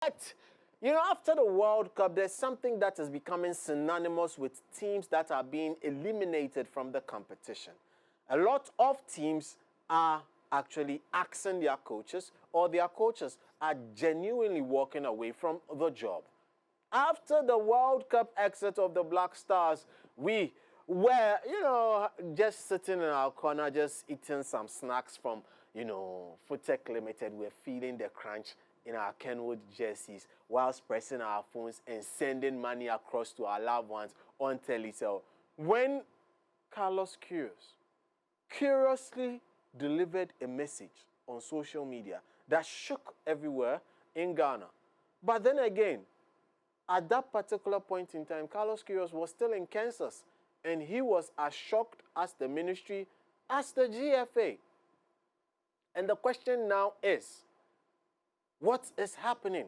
But, you know, after the World Cup, there's something that is becoming synonymous with teams that are being eliminated from the competition. A lot of teams are actually axing their coaches, or their coaches are genuinely walking away from the job. After the World Cup exit of the Black Stars, we were, you know, just sitting in our corner, just eating some snacks from, you know, Foodtech Limited. We're feeling the crunch in our Kenwood jerseys whilst pressing our phones and sending money across to our loved ones on Telecel. When Carlos Queiroz curiously delivered a message on social media that shook everywhere in Ghana. But then again, at that particular point in time, Carlos Queiroz was still in Kansas, and he was as shocked as the ministry, as the GFA. And the question now is, what is happening?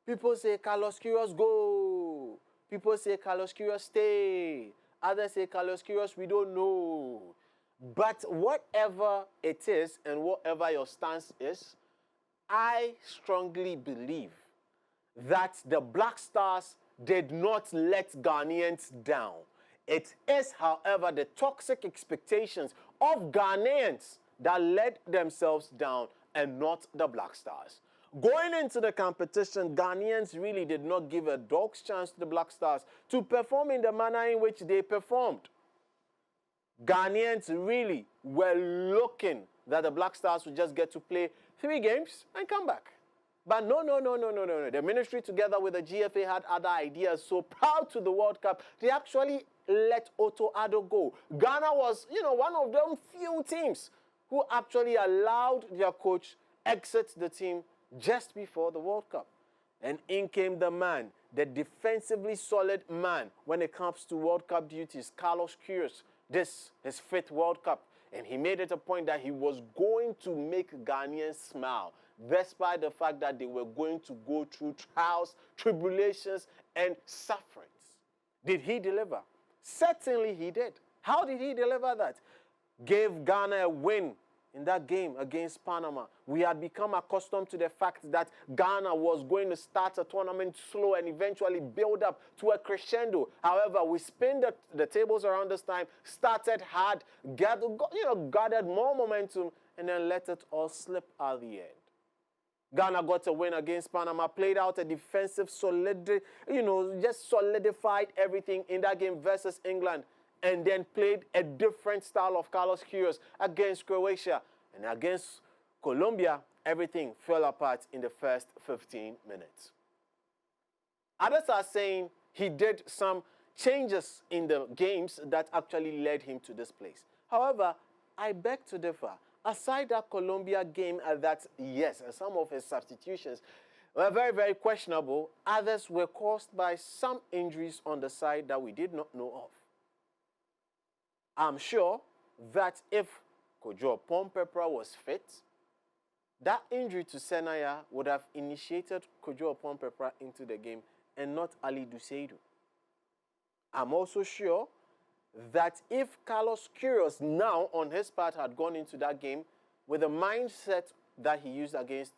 People say Carlos Queiroz go. People say Carlos Queiroz stay. Others say Carlos Queiroz we don't know. But whatever it is and whatever your stance is, I strongly believe that the Black Stars did not let Ghanaians down. It is, however, the toxic expectations of Ghanaians that let themselves down and not the Black Stars. Going into the competition, Ghanaians really did not give a dog's chance to the Black Stars to perform in the manner in which they performed. Ghanaians really were looking that the Black Stars would just get to play 3 games and come back. But no. The ministry together with the GFA had other ideas. So proud to the World Cup, they actually let Otto Addo go. Ghana was, you know, one of them few teams who actually allowed their coach exit the team just before the World Cup. And in came the man, the defensively solid man when it comes to World Cup duties, Carlos Queiroz. This his 5th World Cup. And he made it a point that he was going to make Ghanaians smile, despite the fact that they were going to go through trials, tribulations, and sufferings. Did he deliver? Certainly he did. How did he deliver that? Gave Ghana a win in that game against Panama. We had become accustomed to the fact that Ghana was going to start a tournament slow and eventually build up to a crescendo. However, we spin the tables around this time, started hard, gathered more momentum, and then let it all slip at the end. Ghana got a win against Panama, played out a defensive solidity, just solidified everything in that game versus England, and then played a different style of Carlos Queiroz against Croatia. And against Colombia, everything fell apart in the first 15 minutes. Others are saying he did some changes in the games that actually led him to this place. However, I beg to differ. Aside that Colombia game, yes, some of his substitutions were very, very questionable. Others were caused by some injuries on the side that we did not know of. I'm sure that if Kojo Pompepra was fit, that injury to Senaya would have initiated Kojo Pompepra into the game and not Ali Duseidu. I'm also sure that if Carlos Queiroz now on his part had gone into that game with the mindset that he used against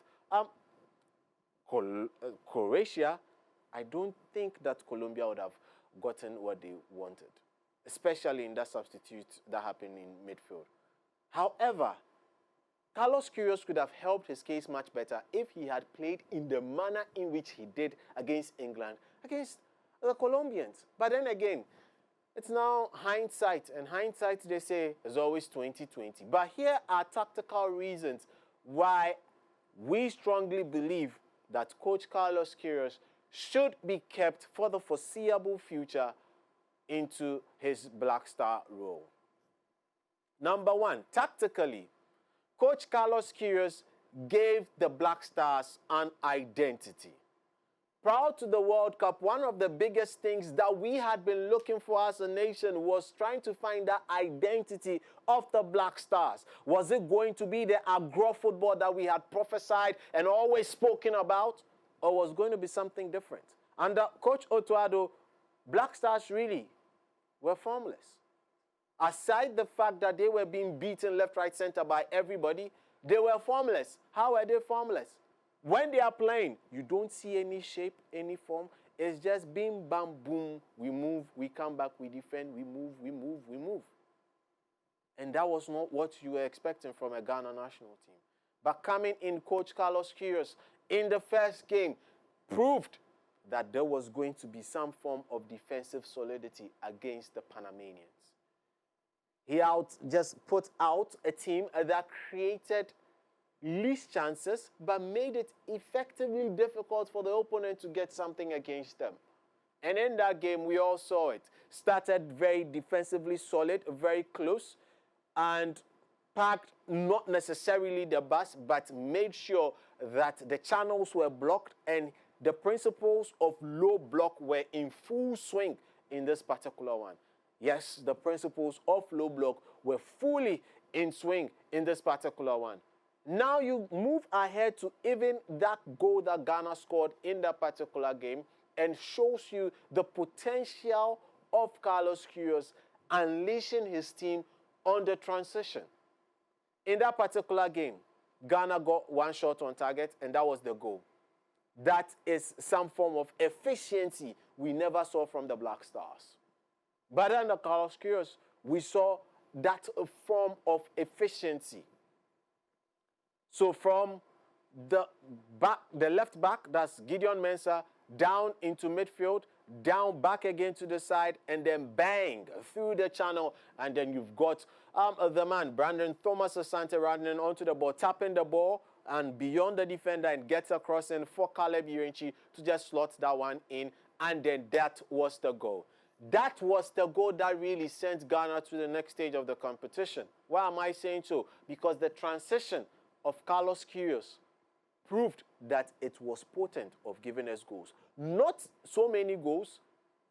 Croatia, I don't think that Colombia would have gotten what they wanted, especially in that substitute that happened in midfield. However, Carlos Queiroz could have helped his case much better if he had played in the manner in which he did against England, against the Colombians. But then again, it's now hindsight, and hindsight, they say, is always 20/20. But here are tactical reasons why we strongly believe that Coach Carlos Queiroz should be kept for the foreseeable future into his Black Star role. Number one, tactically, Coach Carlos Queiroz gave the Black Stars an identity. Prior to the World Cup, one of the biggest things that we had been looking for as a nation was trying to find that identity of the Black Stars. Was it going to be the agro football that we had prophesied and always spoken about, or was going to be something different? Under Coach Otto Addo, Black Stars really were formless. Aside the fact that they were being beaten left, right, center by everybody, they were formless. How were they formless? When they are playing, you don't see any shape, any form. It's just bim, bam, boom. We move, we come back, we defend, we move, we move, we move. And that was not what you were expecting from a Ghana national team. But coming in, Coach Queiroz in the first game proved that there was going to be some form of defensive solidity against the Panamanians. He just put out a team that created least chances, but made it effectively difficult for the opponent to get something against them. And in that game, we all saw it. Started very defensively solid, very close, and packed not necessarily the bus, but made sure that the channels were blocked and the principles of low block were in full swing in this particular one. Yes, the principles of low block were fully in swing in this particular one. Now you move ahead to even that goal that Ghana scored in that particular game and shows you the potential of Queiroz unleashing his team on the transition. In that particular game, Ghana got one shot on target, and that was the goal. That is some form of efficiency we never saw from the Black Stars. But under Queiroz, we saw that form of efficiency. So from the left back, that's Gideon Mensah, down into midfield, down back again to the side, and then bang through the channel, and then you've got the man, Brandon Thomas Asante, running onto the ball, tapping the ball, and beyond the defender, and gets across in for Caleb Irenchi to just slot that one in, and then that was the goal. That was the goal that really sent Ghana to the next stage of the competition. Why am I saying so? Because the transition of Queiroz proved that it was potent of giving us goals. Not so many goals,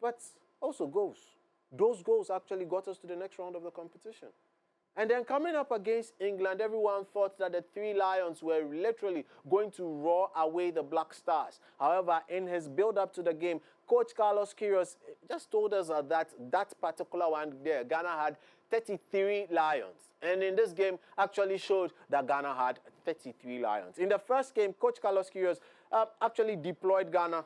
but also goals. Those goals actually got us to the next round of the competition. And then coming up against England, everyone thought that the Three Lions were literally going to roar away the Black Stars. However, in his build-up to the game, Coach Queiroz just told us that particular one there, Ghana had 33 Lions. And in this game, actually showed that Ghana had 33 Lions. In the first game, Coach Queiroz actually deployed Ghana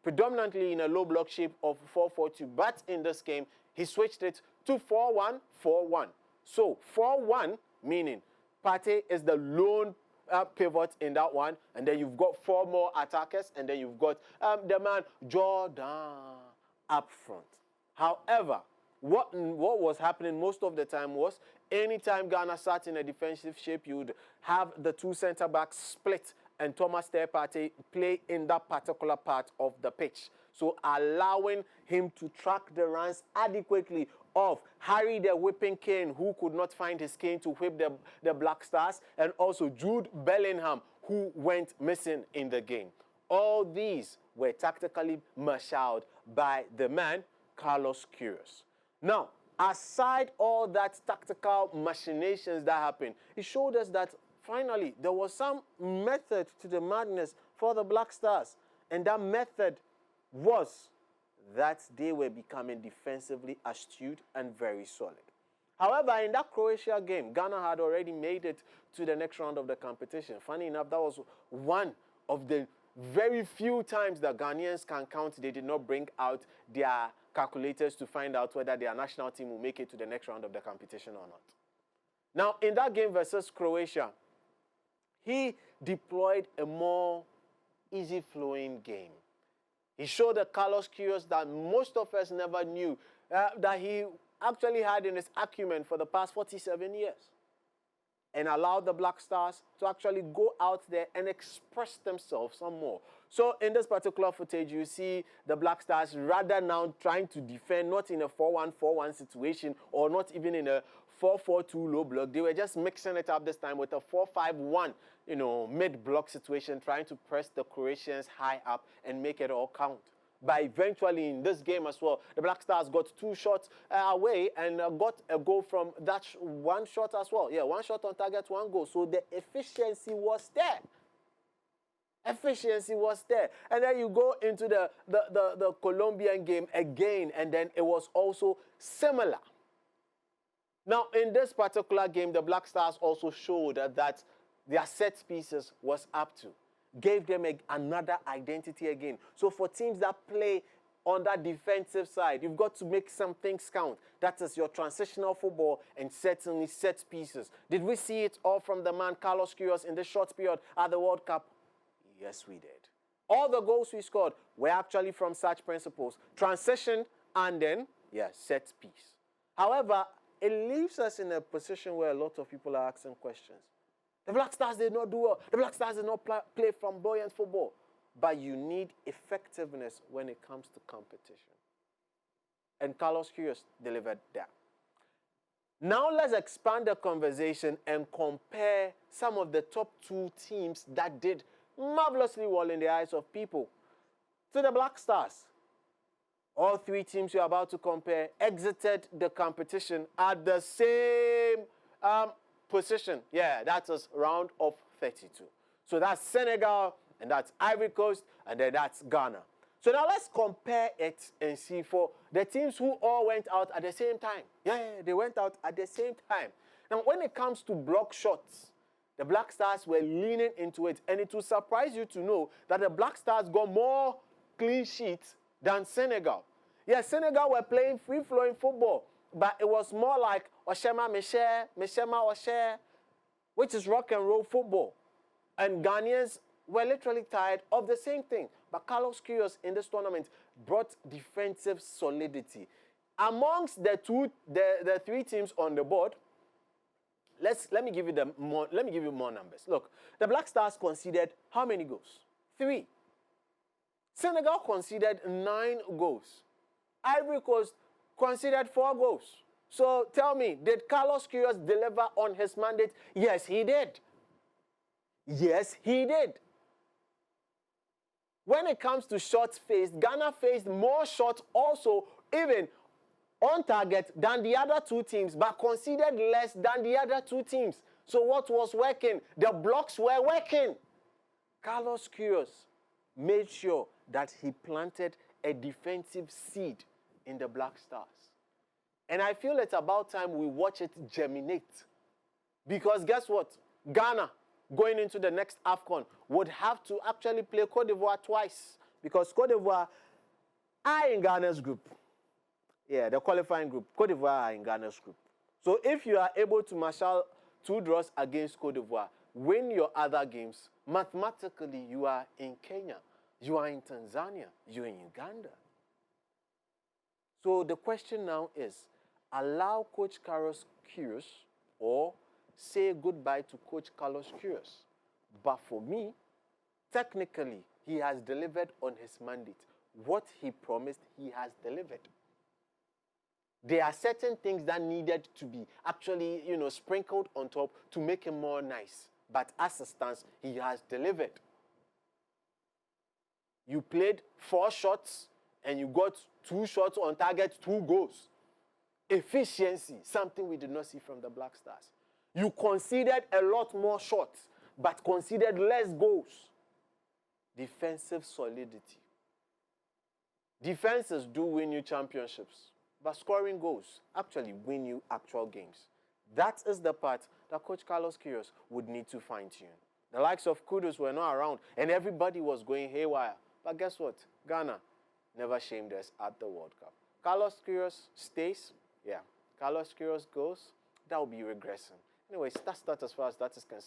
predominantly in a low block shape of 4-4-2. But in this game, he switched it to 4-1-4-1. So 4-1, meaning Partey is the lone pivot in that one, and then you've got four more attackers, and then you've got the man Jordan up front. However, what was happening most of the time was anytime Ghana sat in a defensive shape, you would have the two center-backs split and Thomas Partey play in that particular part of the pitch. So allowing him to track the runs adequately of Harry the Whipping Cane, who could not find his cane to whip the Black Stars, and also Jude Bellingham, who went missing in the game. All these were tactically marshaled by the man, Queiroz. Now, aside all that tactical machinations that happened, it showed us that finally there was some method to the madness for the Black Stars. And that method was that they were becoming defensively astute and very solid. However, in that Croatia game, Ghana had already made it to the next round of the competition. Funny enough, that was one of the very few times that Ghanaians can count they did not bring out their calculators to find out whether their national team will make it to the next round of the competition or not. Now, in that game versus Croatia, he deployed a more easy-flowing game. He showed the Queiroz that most of us never knew that he actually had in his acumen for the past 47 years, and allowed the Black Stars to actually go out there and express themselves some more. So in this particular footage, you see the Black Stars rather now trying to defend, not in a 4-1-4-1 situation or not even in a 4-4-2 low block. They were just mixing it up this time with a 4-5-1, mid-block situation, trying to press the Croatians high up and make it all count. But eventually in this game as well, the Black Stars got two shots away and got a goal from that one shot as well. Yeah, one shot on target, one goal. So the efficiency was there. Efficiency was there. And then you go into the Colombian game again, and then it was also similar. Now, in this particular game, the Black Stars also showed that their set pieces was up to. gave them another identity again. So for teams that play on that defensive side, you've got to make some things count. That is your transitional football and certainly set pieces. Did we see it all from the man Carlos Queiroz in the short period at the World Cup? Yes, we did. All the goals we scored were actually from such principles. Transition and then, set piece. However, it leaves us in a position where a lot of people are asking questions. The Black Stars did not do well. The Black Stars did not play flamboyant football. But you need effectiveness when it comes to competition. And Carlos Queiroz delivered that. Now let's expand the conversation and compare some of the top 2 teams that did marvelously well in the eyes of people to the Black Stars. All 3 teams you're about to compare exited the competition at the same position. Yeah, that was round of 32. So that's Senegal, and that's Ivory Coast, and then that's Ghana. So now let's compare it and see for the teams who all went out at the same time. Yeah, they went out at the same time. Now, when it comes to block shots, the Black Stars were leaning into it, and it will surprise you to know that the Black Stars got more clean sheets than Senegal. Yes, Senegal were playing free-flowing football, but it was more like Oshema Meshe, Meshema Oshe, which is rock and roll football. And Ghanaians were literally tired of the same thing. But Carlos Queiroz in this tournament brought defensive solidity. Amongst the 3 teams on the board, let me give you more numbers. Look, the Black Stars conceded how many goals? 3. Senegal conceded 9 goals. Ivory Coast conceded 4 goals. So tell me, did Carlos Queiroz deliver on his mandate? Yes, he did. Yes, he did. When it comes to shots faced, Ghana faced more shots also, even on target, than the other 2 teams, but conceded less than the other 2 teams. So what was working? The blocks were working. Carlos Queiroz made sure that he planted a defensive seed in the Black Stars. And I feel it's about time we watch it germinate. Because guess what? Ghana, going into the next AFCON, would have to actually play Cote d'Ivoire twice. Because Cote d'Ivoire are in Ghana's group. Yeah, the qualifying group. Cote d'Ivoire are in Ghana's group. So if you are able to marshal 2 draws against Cote d'Ivoire, win your other games, mathematically you are in Kenya, you are in Tanzania, you are in Uganda. So the question now is, allow Coach Carlos Queiroz or say goodbye to Coach Carlos Queiroz. But for me, technically, he has delivered on his mandate. What he promised, he has delivered. There are certain things that needed to be actually, sprinkled on top to make him more nice. But as it stands, he has delivered. You played 4 shots and you got 2 shots on target, 2 goals. Efficiency, something we did not see from the Black Stars. You conceded a lot more shots, but conceded less goals. Defensive solidity. Defenses do win you championships, but scoring goals actually win you actual games. That is the part that Coach Carlos Queiroz would need to fine-tune. The likes of Kudus were not around, and everybody was going haywire. But guess what? Ghana never shamed us at the World Cup. Carlos Queiroz stays. Yeah. Carlos Queiroz goes. That will be regressing. Anyways, that's that as far as that is concerned.